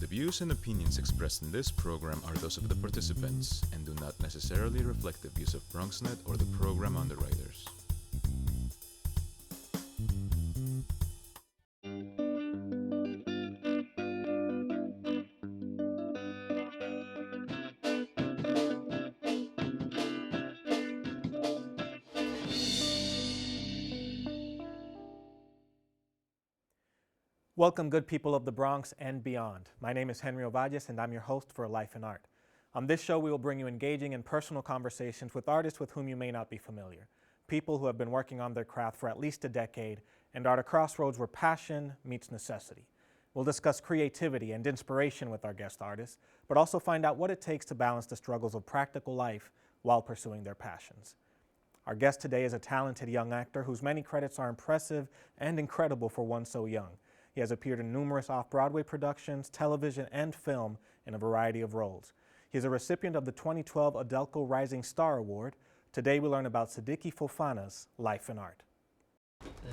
views and opinions expressed in this program are those of the participants and do not necessarily reflect the views of BronxNet or the program underwriters. Welcome, good people of the Bronx and beyond. My name is Henry Ovalles, and I'm your host for Life in Art. On this show, we will bring you engaging and personal conversations with artists with whom you may not be familiar, people who have been working on their craft for at least a decade and are at a crossroads where passion meets necessity. We'll discuss creativity and inspiration with our guest artists, but also find out what it takes to balance the struggles of practical life while pursuing their passions. Our guest today is a talented young actor whose many credits are impressive and incredible for one so young. He has appeared in numerous off-Broadway productions, television, and film in a variety of roles. He is a recipient of the 2012 Adelco Rising Star Award. Today we learn about Sidiki Fofana's life in art.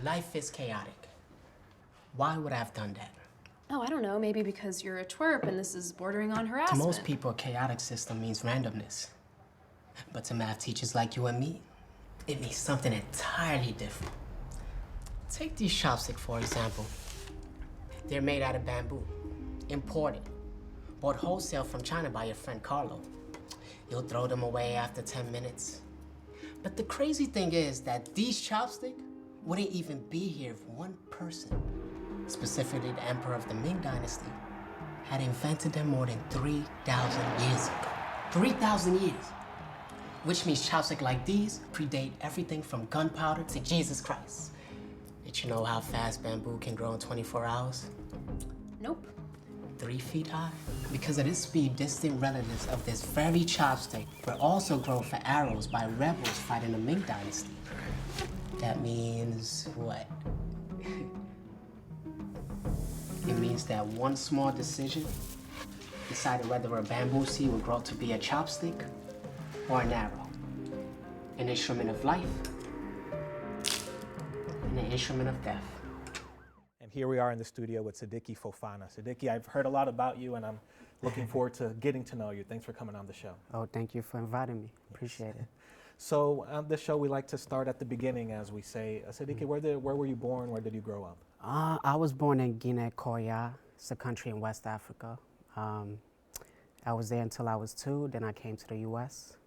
Life is chaotic. Why would I have done that? Oh, I don't know. Maybe because you're a twerp and this is bordering on harassment. To most people, a chaotic system means randomness. But to math teachers like you and me, it means something entirely different. Take these chopsticks, for example. They're made out of bamboo, imported, bought wholesale from China by your friend Carlo. You'll throw them away after 10 minutes. But the crazy thing is that these chopsticks wouldn't even be here if one person, specifically the emperor of the Ming Dynasty, had invented them more than 3,000 years ago. 3,000 years! Which means chopsticks like these predate everything from gunpowder to Jesus Christ. Did you know how fast bamboo can grow in 24 hours? Nope. 3 feet high? Because of this speed, distant relatives of this very chopstick were also grown for arrows by rebels fighting the Ming Dynasty. That means what? It means that one small decision decided whether a bamboo seed would grow to be a chopstick or an arrow. An instrument of life and an instrument of death. And here we are in the studio with Sidiki Fofana. Sidiki, I've heard a lot about you and I'm looking forward to getting to know you. Thanks for coming on the show. Oh, thank you for inviting me. Appreciate it. So on this show, we like to start at the beginning, as we say. Sidiki, where were you born? Where did you grow up? I was born in Guinea-Koya. It's a country in West Africa. I was there until I was 2, then I came to the U.S.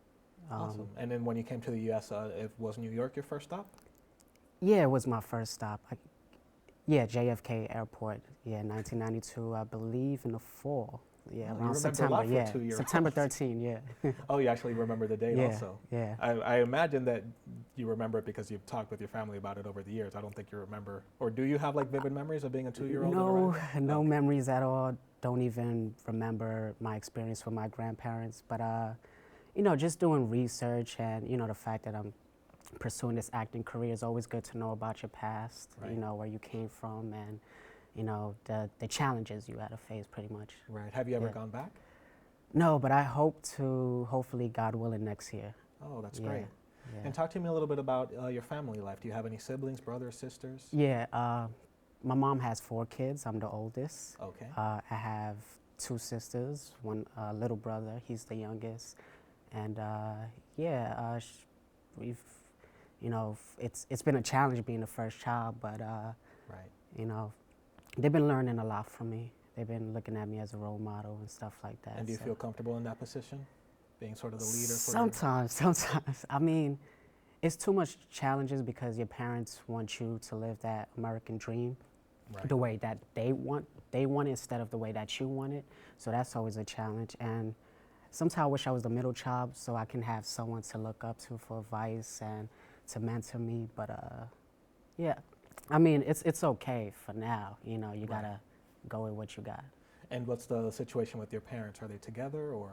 Awesome. And then when you came to the U.S., was New York your first stop? Yeah, it was my first stop. Yeah, JFK Airport. Yeah, 1992, I believe, in the fall. Yeah, around September. Yeah, September 13. Yeah. Oh, you actually remember the date also. Yeah. I imagine that you remember it because you've talked with your family about it over the years. I don't think you remember, or do you have like vivid memories of being a 2-year-old? No memories at all. Don't even remember my experience with my grandparents. But you know, just doing research and the fact that I'm pursuing this acting career is always good to know about your past. Right. Where you came from and the challenges you had to face, pretty much. Right. Have you ever gone back? No, but I hope to, hopefully, God willing, next year. Oh, that's great. Yeah. And talk to me a little bit about your family life. Do you have any siblings, brothers, sisters? Yeah, my mom has 4 kids. I'm the oldest. Okay. I have 2 sisters, one little brother. He's the youngest. And we've, it's been a challenge being the first child, but right. They've been learning a lot from me. They've been looking at me as a role model and stuff like that. And do you feel comfortable in that position, being sort of the leader? Sometimes. I mean, it's too much challenges because your parents want you to live that American dream the way that they want it instead of the way that you want it. So that's always a challenge. And sometimes I wish I was the middle child so I can have someone to look up to for advice and to mentor me. But yeah. I mean, it's okay for now. You gotta go with what you got. And what's the situation with your parents? Are they together or?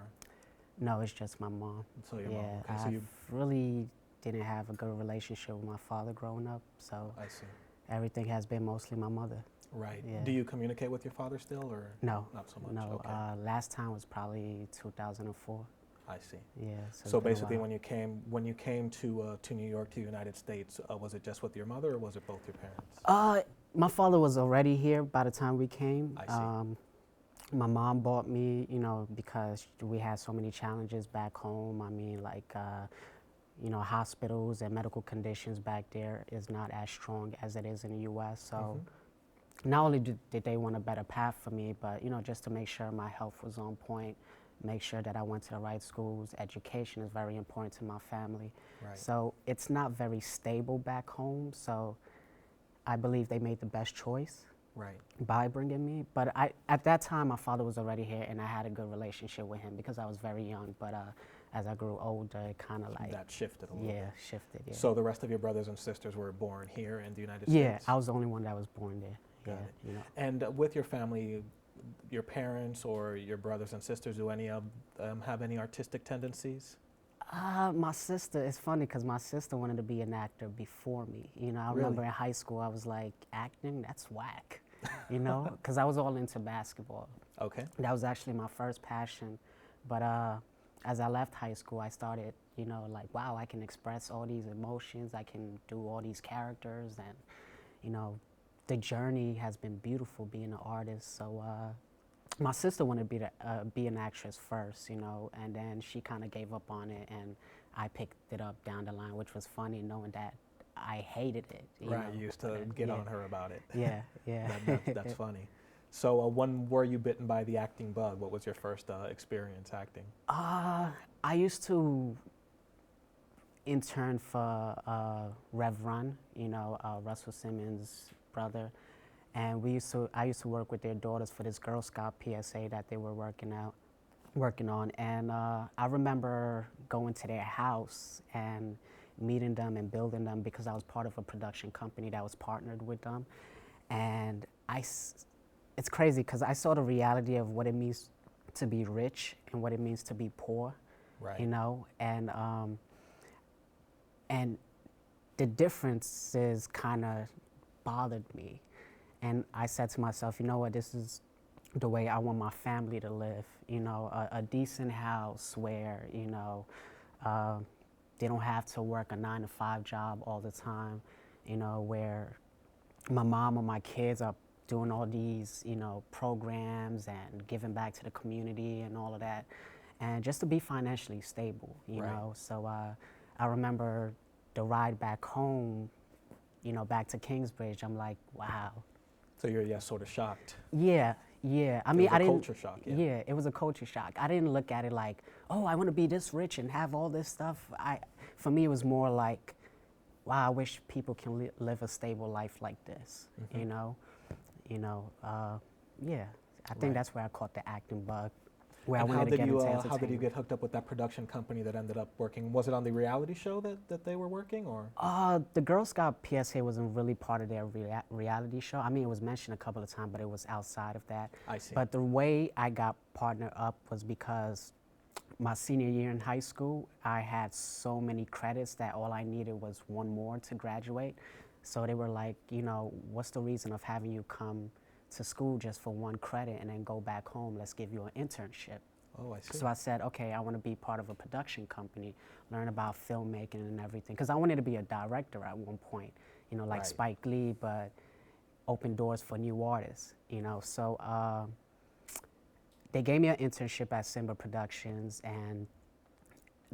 No, it's just my mom. So your mom. Okay. So I really didn't have a good relationship with my father growing up. So I see. Everything has been mostly my mother. Right. Yeah. Do you communicate with your father still, or no? Not so much. No. Okay. Last time was probably 2004. I see. Yeah. So basically, when you came to New York, to the United States, was it just with your mother, or was it both your parents? My father was already here by the time we came. I see. My mom bought me, you know, because we had so many challenges back home. I mean, like, you know, hospitals and medical conditions back there is not as strong as it is in the U.S. So not only did they want a better path for me, but, you know, just to make sure my health was on point, make sure that I went to the right schools. Education is very important to my family. Right. So it's not very stable back home. So I believe they made the best choice Right. by bringing me. But at that time, my father was already here, and I had a good relationship with him because I was very young. But as I grew older, it kind of like That shifted a little bit. shifted. Yeah. So the rest of your brothers and sisters were born here in the United Yeah, States? I was the only one that was born there. Got Yeah, it. you know. And with your family, your parents or your brothers and sisters, do any of them have any artistic tendencies? My sister, it's funny because my sister wanted to be an actor before me. You know, I Really? remember in high school, I was like, acting, that's whack, you know, because I was all into basketball. Okay. That was actually my first passion. But as I left high school, I started, you know, like, wow, I can express all these emotions. I can do all these characters. And, you know, the journey has been beautiful being an artist. So my sister wanted to be an actress first, you know, and then she kind of gave up on it. And I picked it up down the line, which was funny knowing that I hated it. Right, know, you used to but, get yeah. on her about it. Yeah, yeah. That's funny. So when were you bitten by the acting bug? What was your first experience acting? I used to intern for Rev Run, you know, Russell Simmons' brother, and I used to work with their daughters for this Girl Scout PSA that they were working on, and I remember going to their house and meeting them and building them because I was part of a production company that was partnered with them, and it's crazy because I saw the reality of what it means to be rich and what it means to be poor, Right. you know, and the differences kind of bothered me. And I said to myself, you know what, this is the way I want my family to live, you know, a decent house where, you know, they don't have to work a 9-to-5 job all the time, you know, where my mom or my kids are doing all these, you know, programs and giving back to the community and all of that. And just to be financially stable, you Right. know. So I remember the ride back home, you know, back to Kingsbridge, I'm like, wow. So you're sort of shocked. Yeah. I mean, was a I didn't. culture shock, yeah. Yeah, it was a culture shock. I didn't look at it like, oh, I want to be this rich and have all this stuff. For me, it was more like, wow, I wish people can live a stable life like this. You know, yeah. I think Right. that's where I caught the acting bug, where And I wanted to get into how entertainment. did you get hooked up with that production company that ended up working? Was it on the reality show that they were working, or? The Girl Scout PSA wasn't really part of their reality show. I mean, it was mentioned a couple of times, but it was outside of that. I see. But the way I got partnered up was because my senior year in high school, I had so many credits that all I needed was one more to graduate. So they were like, you know, what's the reason of having you come to school just for one credit and then go back home? Let's give you an internship. Oh, I see. So I said, okay, I want to be part of a production company, learn about filmmaking and everything. Because I wanted to be a director at one point, you know, like Right. Spike Lee, but open doors for new artists, you know. So they gave me an internship at Simba Productions, and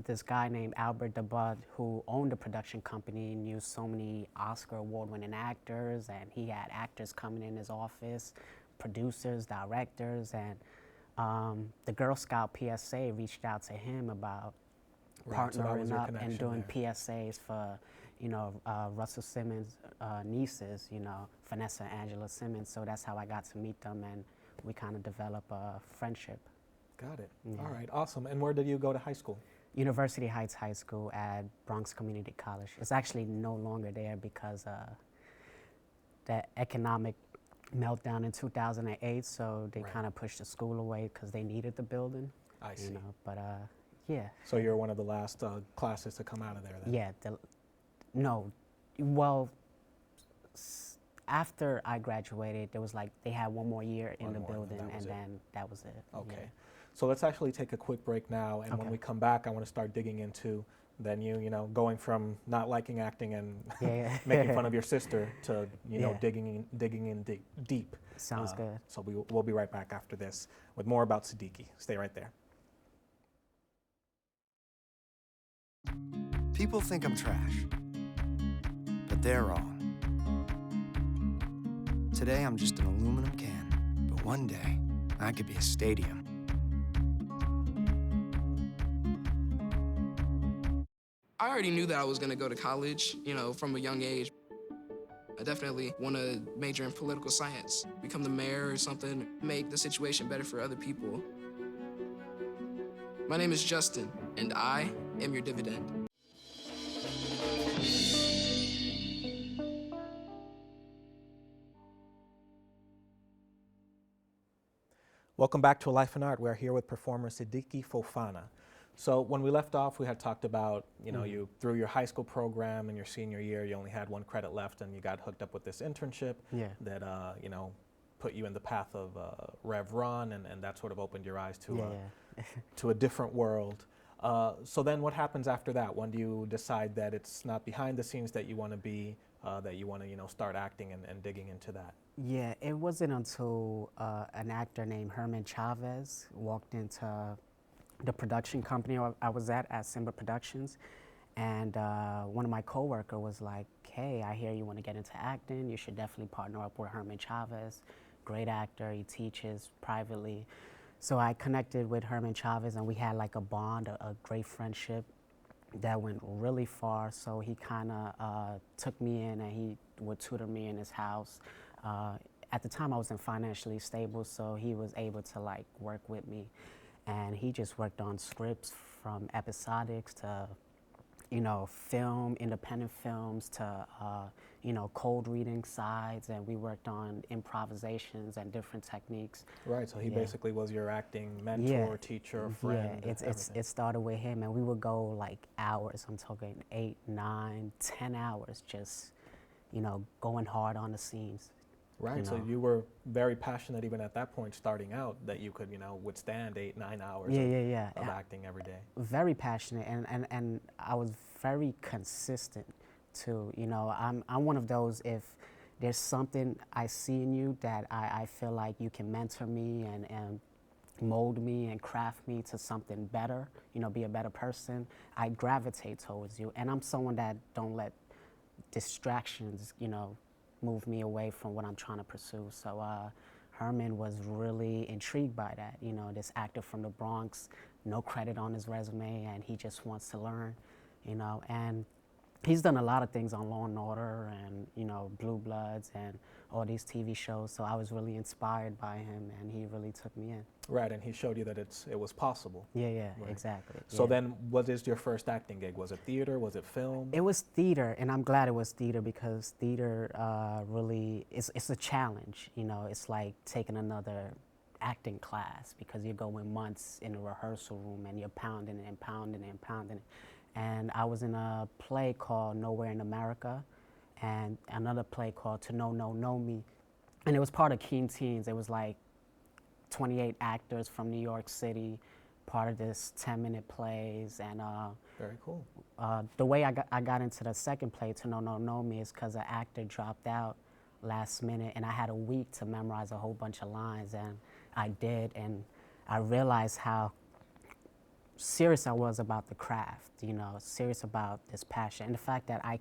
this guy named Albert DeBud, who owned a production company, knew so many Oscar award-winning actors, and he had actors coming in his office, producers, directors, and the Girl Scout PSA reached out to him about Right, so that was partnering your up and connection doing there. PSAs for, you know, Russell Simmons' nieces, you know, Vanessa and Angela Simmons. So that's how I got to meet them, and we kind of developed a friendship. Got it. Yeah. All right, awesome. And where did you go to high school? University Heights High School at Bronx Community College. It's actually no longer there because the economic meltdown in 2008, so they Right. kind of pushed the school away because they needed the building. I see. You know, but yeah. So you're one of the last classes to come out of there then? Yeah, no, well, after I graduated, there was like, they had one more year in One the more, and building, then that was and it. then that was it. Okay. Yeah. So let's actually take a quick break now, and when Okay. we come back, I want to start digging into than you know, going from not liking acting and Yeah. making fun of your sister to, you know, Yeah. digging in deep. Sounds good. So we'll be right back after this with more about Sidiki. Stay right there. People think I'm trash, but they're wrong. Today I'm just an aluminum can, but one day I could be a stadium. I already knew that I was gonna go to college, you know, from a young age. I definitely want to major in political science, become the mayor or something, make the situation better for other people. My name is Justin, and I am your dividend. Welcome back to A Life in Art. We're here with performer Sidiki Fofana. So when we left off, we had talked about, you know, you through your high school program in your senior year, you only had one credit left, and you got hooked up with this internship that, you know, put you in the path of Rev Ron, and that sort of opened your eyes to to a different world. So then what happens after that? When do you decide that it's not behind the scenes that you want to be, that you want to, you know, start acting and digging into that? Yeah, it wasn't until an actor named Herman Chavez walked into the production company I was at Simba Productions, and one of my coworkers was like, hey, I hear you want to get into acting, you should definitely partner up with Herman Chavez, great actor, he teaches privately. So I connected with Herman Chavez, and we had like a bond, a great friendship that went really far. So he kind of took me in, and he would tutor me in his house. At the time I wasn't financially stable, so he was able to like work with me. And he just worked on scripts from episodics to, you know, film, independent films to, you know, cold reading sides, and we worked on improvisations and different techniques. Right, so he basically was your acting mentor, teacher, friend. Yeah, it started with him, and we would go like hours. I'm talking 8, 9, 10 hours just, you know, going hard on the scenes. Right, you so know. you were very passionate even at that point starting out that you could, you know, withstand 8, 9 hours of acting every day. Very passionate, and I was very consistent too. You know, I'm one of those, if there's something I see in you that I feel like you can mentor me and mold me and craft me to something better, you know, be a better person, I gravitate towards you. And I'm someone that don't let distractions, you know, move me away from what I'm trying to pursue. So Herman was really intrigued by that. You know, this actor from the Bronx, no credit on his resume, and he just wants to learn, you know. And he's done a lot of things on Law and Order and, you know, Blue Bloods and all these TV shows. So I was really inspired by him, and he really took me in. Right, and he showed you that it was possible. Yeah, Right. exactly. So then, what is your first acting gig? Was it theater? Was it film? It was theater, and I'm glad it was theater, because theater really, it's a challenge, you know. It's like taking another acting class, because you're going months in a rehearsal room and you're pounding it and pounding it and pounding it. And I was in a play called Nowhere in America, and another play called To Know, Know Me. And it was part of Keen Teens. It was like 28 actors from New York City, part of this 10-minute plays. And Very cool. the way I got into the second play, To Know, Know Me, is because an actor dropped out last minute, and I had a week to memorize a whole bunch of lines, and I did. And I realized how serious I was about the craft, you know, serious about this passion. And the fact that I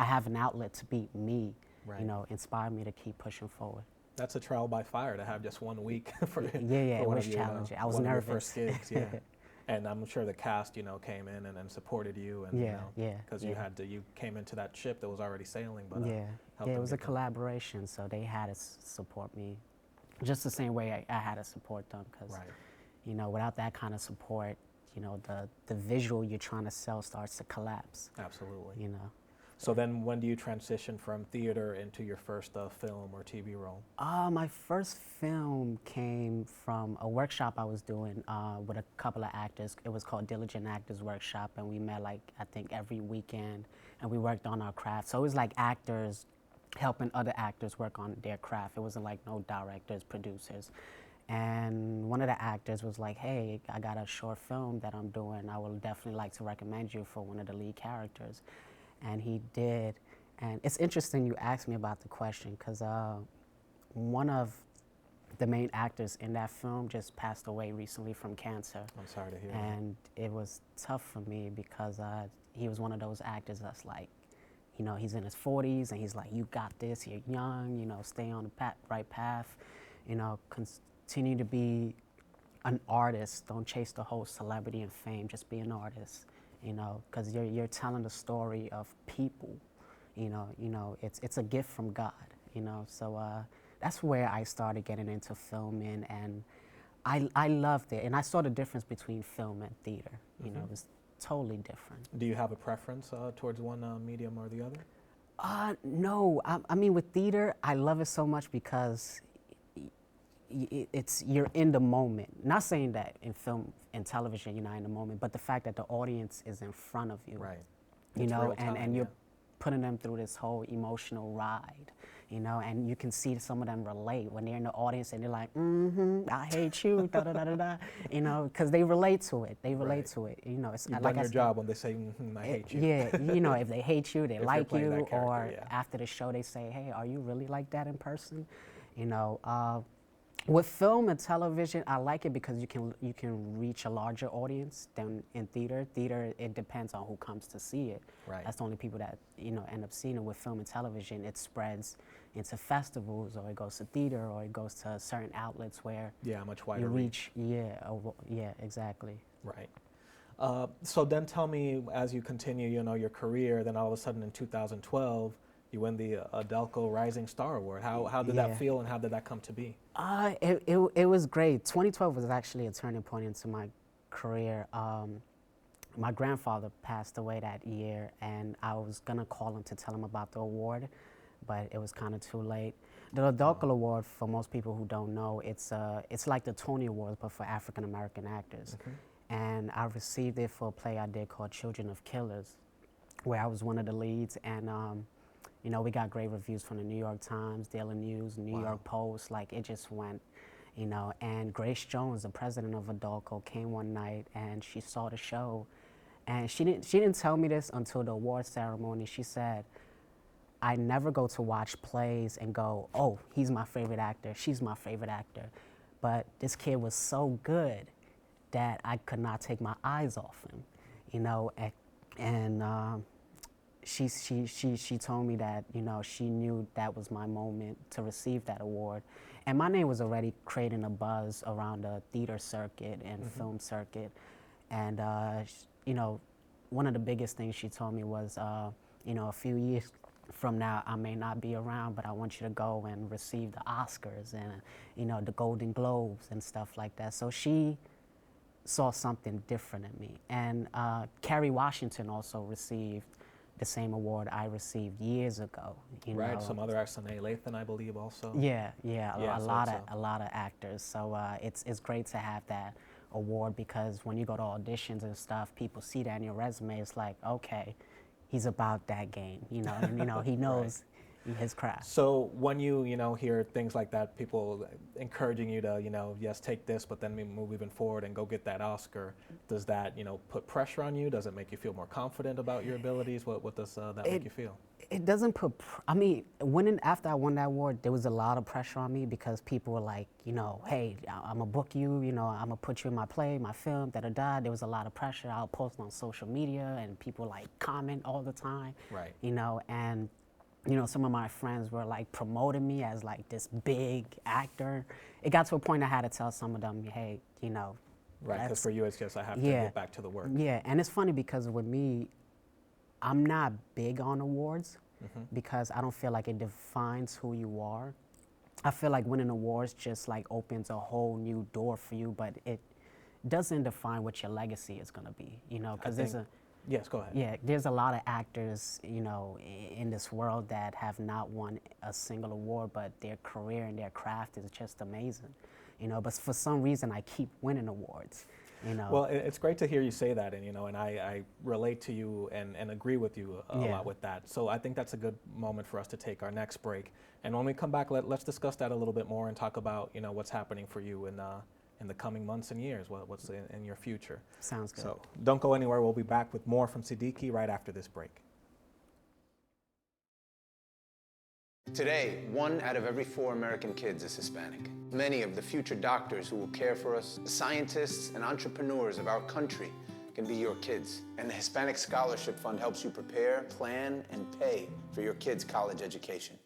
have an outlet to be me, Right. you know, inspired me to keep pushing forward. That's a trial by fire to have just 1 week for Yeah, for it one was of your, challenging. I was one nervous. Of your first gigs, yeah. And I'm sure the cast, you know, came in and supported you, and because you came into that ship that was already sailing, but it was a get collaboration, so they had to support me, just the same way I had to support them, because Right. you know, without that kind of support, you know, the visual you're trying to sell starts to collapse. Absolutely. You know. So then, when do you transition from theater into your first film or TV role? My first film came from a workshop I was doing with a couple of actors. It was called Diligent Actors Workshop, and we met like, I think, every weekend, and we worked on our craft. So it was like actors helping other actors work on their craft. It wasn't like no directors, producers. And one of the actors was like, hey, I got a short film that I'm doing. I would definitely like to recommend you for one of the lead characters. And he did. And it's interesting you asked me about the question, because one of the main actors in that film just passed away recently from cancer. I'm sorry to hear that. And it was tough for me because he was one of those actors that's like, you know, he's in his 40s and he's like, you got this, you're young, you know, stay on the right path, you know, continue to be an artist. Don't chase the whole celebrity and fame, just be an artist, you know, because you're telling the story of people, you know, it's a gift from God, you know, so that's where I started getting into filming, and I loved it, and I saw the difference between film and theater, you know, it was totally different. Do you have a preference towards one medium or the other? No, I mean with theater, I love it so much because you're in the moment. Not saying that in film and television you're not in the moment, but the fact that the audience is in front of you, Right. you It's know, real time, and you're yeah. putting them through this whole emotional ride, you know, and you can see some of them relate when they're in the audience and they're like, I hate you, da da da da da, you know, because they relate to it. They relate Right. to it, you know. It's You've like done I your said, job when they say, I hate you. yeah, you know, if they hate you, they If you're like playing that you, character, or yeah. after the show they say, hey, are you really like that in person? You know, with film and television, I like it because you can reach a larger audience than in theater. Theater, it depends on who comes to see it. Right. That's the only people that, you know, end up seeing it. With film and television, it spreads into festivals, or it goes to theater, or it goes to certain outlets where Yeah, much wider you reach. Yeah, yeah, exactly. Right. So then tell me, as you continue, you know, your career, then all of a sudden in 2012, you win the Adelco Rising Star Award. How did Yeah. that feel, and how did that come to be? It was great. 2012 was actually a turning point into my career. My grandfather passed away that year, and I was gonna call him to tell him about the award, but it was kind of too late. The Adelco Award, for most people who don't know, it's like the Tony Awards, but for African American actors. And I received it for a play I did called Children of Killers, where I was one of the leads, and you know, we got great reviews from the New York Times, Daily News, New York Post. Like, it just went, you know. And Grace Jones, the president of Adelco, came one night and she saw the show, and she didn't tell me this until the award ceremony. She said, I never go to watch plays and go, oh, he's my favorite actor, she's my favorite actor, but this kid was so good that I could not take my eyes off him, you know. And she told me that, you know, she knew that was my moment to receive that award. And my name was already creating a buzz around the theater circuit and film circuit. And, you know, one of the biggest things she told me was, you know, a few years from now, I may not be around, but I want you to go and receive the Oscars and, you know, the Golden Globes and stuff like that. So she saw something different in me. And Kerry Washington also received the same award I received years ago. You Right. know. Some other actors, Lathan, I believe, also. Yeah, Yeah, a so lot it's of a lot of actors. So it's great to have that award, because when you go to auditions and stuff, people see that in your resume. It's like, okay, he's about that game, you know, and you know he knows his craft. So when you know, hear things like that, people encouraging you to, you know, yes, take this, but then move even forward and go get that Oscar, does that, you know, put pressure on you? Does it make you feel more confident about your abilities? What does that make you feel? It doesn't I mean, after I won that award, there was a lot of pressure on me, because people were like, you know, hey, I'm gonna book you, you know, I'm gonna put you in my play, my film, da da da. There was a lot of pressure. I'll post on social media, and people like comment all the time, Right. you know, and you know, some of my friends were like promoting me as like this big actor. It got to a point I had to tell some of them, hey, you know. Right, because for you it's just I have to get back to the work. Yeah, and it's funny because with me, I'm not big on awards because I don't feel like it defines who you are. I feel like winning awards just like opens a whole new door for you, but it doesn't define what your legacy is gonna be, you know, because there's a Yes, go ahead. yeah, there's a lot of actors, you know, in this world that have not won a single award, but their career and their craft is just amazing, you know. But for some reason, I keep winning awards, Well, it's great to hear you say that, and and I relate to you and agree with you a lot with that. So I think that's a good moment for us to take our next break. And when we come back, let's discuss that a little bit more and talk about what's happening for you in the coming months and years, what's in your future. Sounds good. So don't go anywhere. We'll be back with more from Sidiki right after this break. Today, 1 out of every 4 American kids is Hispanic. Many of the future doctors who will care for us, the scientists and entrepreneurs of our country, can be your kids. And the Hispanic Scholarship Fund helps you prepare, plan, and pay for your kids' college education.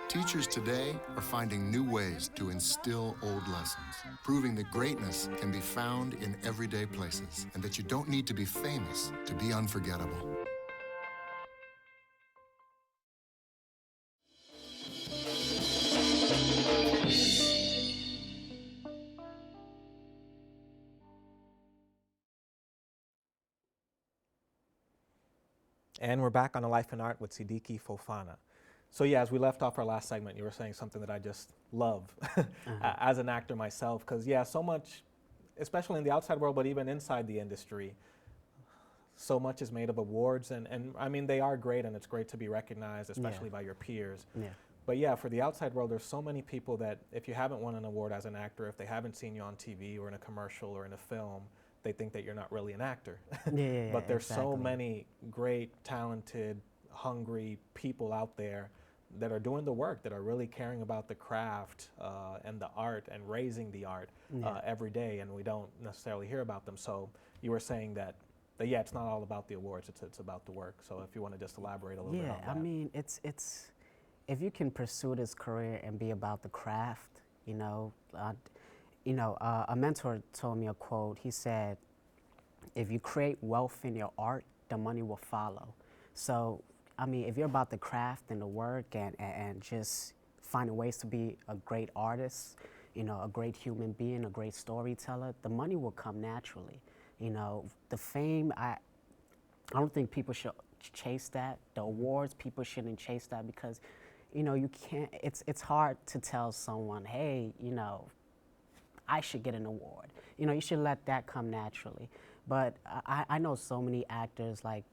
Teachers today are finding new ways to instill old lessons, proving that greatness can be found in everyday places and that you don't need to be famous to be unforgettable. And we're back on A Life in Art with Sidiki Fofana. So yeah, as we left off our last segment, you were saying something that I just love as an actor myself, because yeah, so much, especially in the outside world, but even inside the industry, so much is made of awards, and I mean, they are great, and it's great to be recognized, especially by your peers. Yeah. But yeah, for the outside world, there's so many people that if you haven't won an award as an actor, if they haven't seen you on TV or in a commercial or in a film, they think that you're not really an actor. But there's so many great, talented, hungry people out there that are doing the work, that are really caring about the craft and the art and raising the art every day, and we don't necessarily hear about them. So you were saying that yeah, it's not all about the awards, it's about the work. So if you want to just elaborate a little bit on that. Yeah, I mean, it's if you can pursue this career and be about the craft, a mentor told me a quote. He said, if you create wealth in your art, the money will follow. So, I mean, if you're about the craft and the work and just finding ways to be a great artist, a great human being, a great storyteller, the money will come naturally. The fame, I don't think people should chase that. The awards, people shouldn't chase that because, you can't, it's hard to tell someone, hey, I should get an award. You should let that come naturally. But I know so many actors, like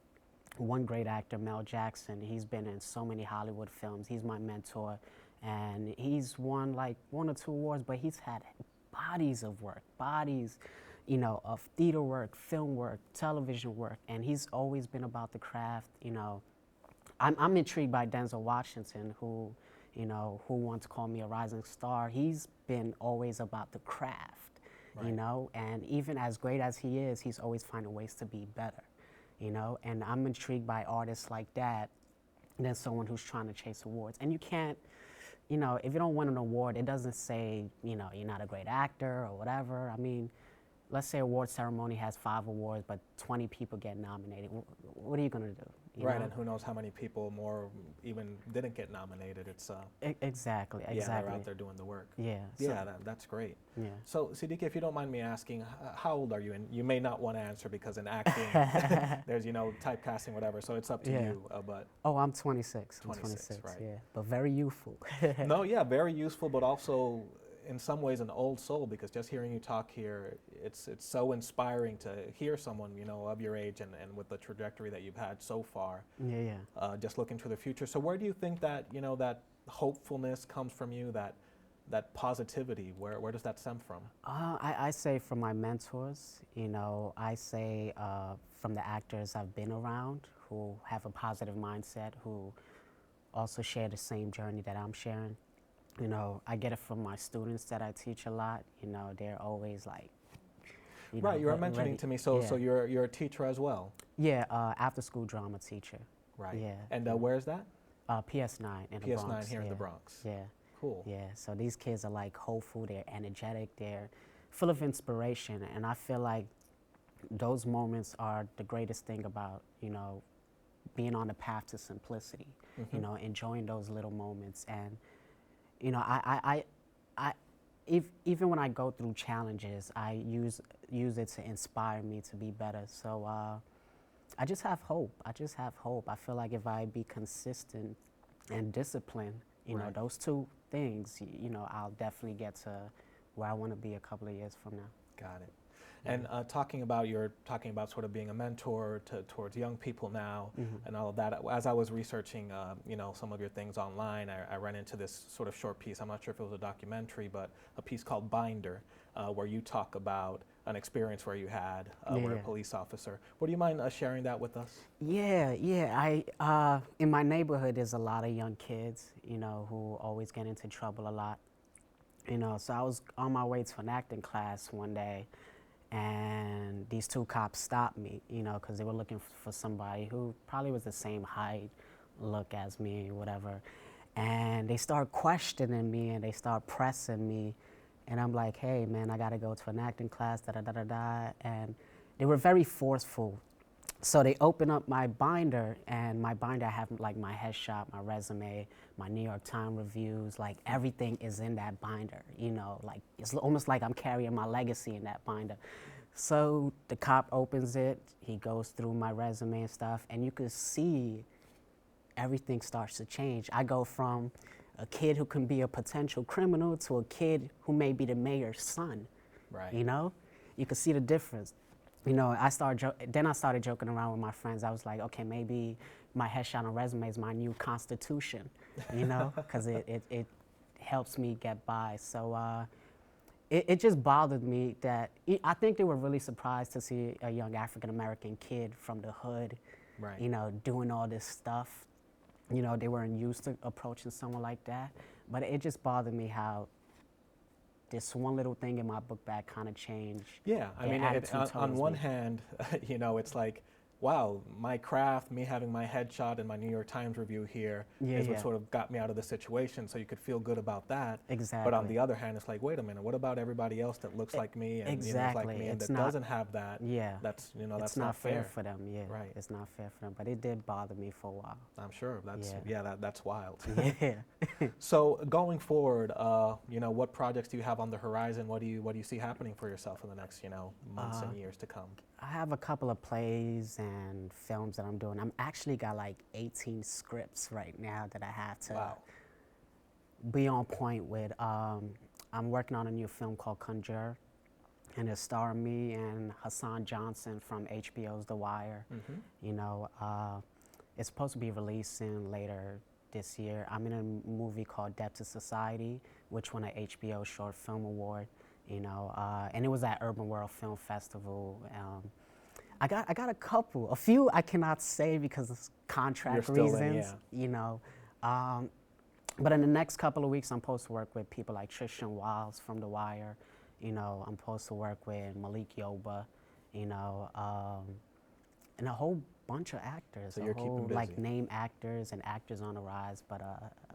one great actor, Mel Jackson. He's been in so many Hollywood films. He's my mentor. And he's won like 1 or 2 awards, but he's had bodies of work, of theater work, film work, television work. And he's always been about the craft. I'm intrigued by Denzel Washington, who wants to call me a rising star. He's been always about the craft. And even as great as he is, he's always finding ways to be better, and I'm intrigued by artists like that than someone who's trying to chase awards. And you can't, if you don't win an award, it doesn't say, you're not a great actor or whatever. I mean, let's say award ceremony has 5 awards, but 20 people get nominated. What are you gonna do? Right, and who knows how many people more even didn't get nominated. It's exactly. Yeah, they're out there doing the work. Yeah. Yeah, that's great. Yeah. So, Sidiki, if you don't mind me asking, how old are you? And you may not want to answer because in acting, there's typecasting, whatever. So it's up to you. But oh, I'm 26. 26, right? Yeah, but very youthful. No, yeah, very useful, but also in some ways an old soul, because just hearing you talk here, it's so inspiring to hear someone of your age and with the trajectory that you've had so far. Just looking to the future. So where do you think that that hopefulness comes from you, that positivity? Where does that stem from? I say from my mentors. I say from the actors I've been around who have a positive mindset, who also share the same journey that I'm sharing. I get it from my students that I teach a lot. They're always like, right, you were mentioning to me, so you're a teacher as well? Yeah, after school drama teacher. Right. Yeah. And where's that? PS9 in the Bronx. PS9 here in the Bronx. Yeah. Cool. Yeah, so these kids are like hopeful, they're energetic, they're full of inspiration, and I feel like those moments are the greatest thing about, being on the path to simplicity, enjoying those little moments. And even when I go through challenges, I use it to inspire me to be better. So I just have hope. I feel like if I be consistent and disciplined, those 2 things, I'll definitely get to where I want to be a couple of years from now. Got it. And talking about sort of being a mentor towards young people now and all of that. As I was researching, some of your things online, I ran into this sort of short piece. I'm not sure if it was a documentary, but a piece called Binder, where you talk about an experience where you had where a police officer. Would you mind sharing that with us? Yeah. I in my neighborhood, there's a lot of young kids, who always get into trouble a lot. So I was on my way to an acting class one day, and these two cops stopped me, because they were looking for somebody who probably was the same height, look as me, whatever. And they start questioning me, and they start pressing me. And I'm like, hey, man, I got to go to an acting class, da-da-da-da-da. And they were very forceful. So they open up my binder, and my binder, I have like my headshot, my resume, my New York Times reviews, like everything is in that binder, like it's almost like I'm carrying my legacy in that binder. So the cop opens it, he goes through my resume and stuff, and you can see everything starts to change. I go from a kid who can be a potential criminal to a kid who may be the mayor's son, Right. You can see the difference. I started joking around with my friends. I was like, okay, maybe my headshot and resume is my new constitution, because it helps me get by. So it just bothered me that I think they were really surprised to see a young African-American kid from the hood, Right. doing all this stuff. They weren't used to approaching someone like that. But it just bothered me how this one little thing in my book bag kind of changed. Yeah, I mean, on one hand, it's like, wow, my craft, me having my headshot and my New York Times review here is what sort of got me out of the situation, so you could feel good about that. Exactly. But on the other hand, it's like, wait a minute, what about everybody else that looks like me and exactly. is like me and It's that not, doesn't have that? Yeah. That's it's that's not fair fair for them. Yeah. Right. It's not fair for them. But it did bother me for a while. I'm sure that's wild. Yeah. So going forward, what projects do you have on the horizon? What do you see happening for yourself in the next months and years to come? I have a couple of plays and films that I'm doing. I'm actually got like 18 scripts right now that I have to be on point with. I'm working on a new film called Conjure, and it's starring me and Hassan Johnson from HBO's The Wire. It's supposed to be releasing later this year. I'm in a movie called Depth of Society, which won an HBO Short Film Award. And it was at Urban World Film Festival. I got a few I cannot say because of contract reasons, but in the next couple of weeks, I'm supposed to work with people like Tristan Wiles from The Wire. I'm supposed to work with Malik Yoba, and a whole bunch of actors. So you're keeping busy. Like name actors and actors on the rise, but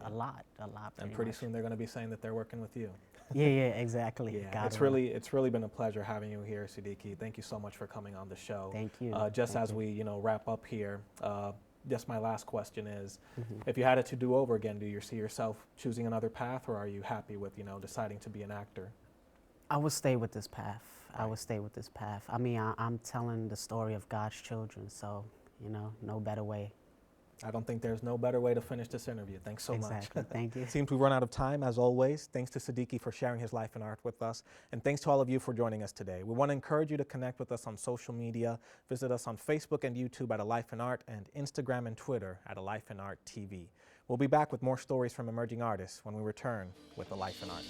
a lot. And pretty soon they're going to be saying that they're working with you. Yeah, exactly. Yeah, it's really been a pleasure having you here, Sidiki. Thank you so much for coming on the show. Thank you. We wrap up here, just my last question is, if you had it to do over again, do you see yourself choosing another path, or are you happy with deciding to be an actor? I would stay with this path. Right. I would stay with this path. I mean, I'm telling the story of God's children, so no better way. I don't think there's no better way to finish this interview. Thanks so much. Exactly. Thank you. Seems we've run out of time, as always. Thanks to Sidiki for sharing his life and art with us. And thanks to all of you for joining us today. We want to encourage you to connect with us on social media. Visit us on Facebook and YouTube at A Life in Art, and Instagram and Twitter at A Life in Art TV. We'll be back with more stories from emerging artists when we return with A Life in Art.